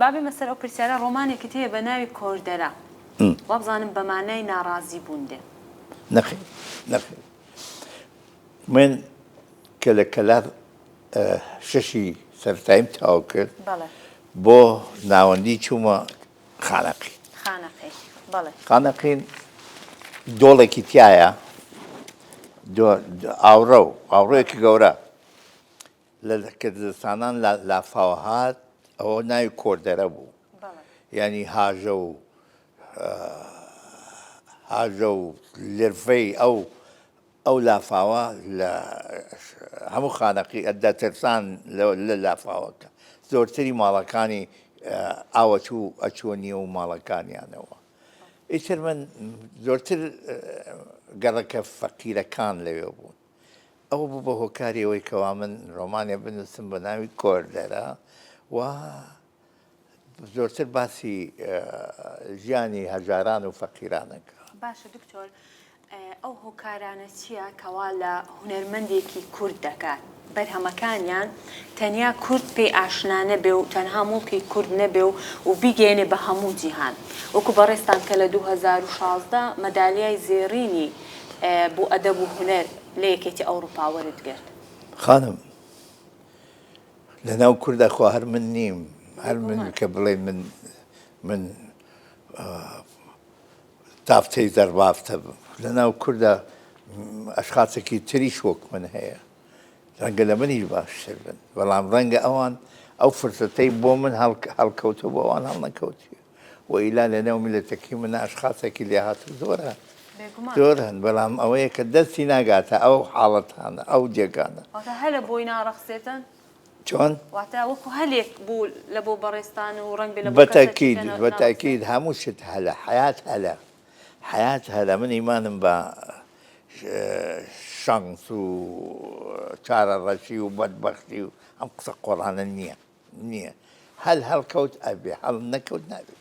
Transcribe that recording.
بابي مثلا برسالة روماني كتير بناوي كوردرا وابزان بمعنى ناراضي بونده نخي من كلا ششي سرتايم تاوكل بله بو ناوندي چوما خانقي بله خانقين دولة كتيايا دو أورو كجورا لكردستانان لا فوهات أو ناي كوردرابو بله يعني هاجو لرفي أو لا فاوا لا همو خانقي أدى ترسان لا فاوا زورتري مالكاني أو أشونيو مالكاني أنا إيشر من زورتر قالك فقيرة كان ليوبون أو بابا كاري ويكوا من رومانيا بنسم بناوي كوردرا و زورتر باسي جياني هجاران وفقيرانك باشە دکتۆر ئەو هۆکارانە چییە کەوا لە هونەرمەندێکی کورد دەکات بەرهەمەکانیان تەنیا کورد پێی ئاشنا نەبێ و تەنها موڵکی کورد نەبێ و بیگەێنێ بە هەموو جیهان وەکو بەڕێستان کە لە 2016 مەدالیای زێڕینی بۆ ئەدەب و هونەر لە یەکێتی ئەوروپا وەرگرت خانم لەناو کوردە خوا هەر من نیم هەر من کە بڵێ من تافتەی زەربافتە لەناو کوردە ئەشخاصێکی تریش وەک من هەیە ڕەنگە لە منیش باشتر بن بەڵام ڕەنگە ئەوان ئەو فرسەتەی بۆ من هەڵکەوتە بۆ ئەوان هەڵنەکەوتیە وئیلا لەنێو میلەتەکەی منە ئەشخاصێکی لێ هاتوو زۆر هەن بەڵام ئەوەیە کە دەستی ناگاتە ئەو حاڵەتانە ئەو جێگانە هەلە بۆی ناڕەخسێتن چۆن؟ واتە وەکو هەلێک بوو لە بۆ بەڕێستان و ڕەنگ بێ لە بەتەکید هەموو شت هەلە حیات هەلە من ئیمانم بە شانس و چارەڕەشی و بەدبەختی و ئەم قسە قۆڕانە نییە هەڵکەوت ئەبێ هەڵ نەکەوت نابێت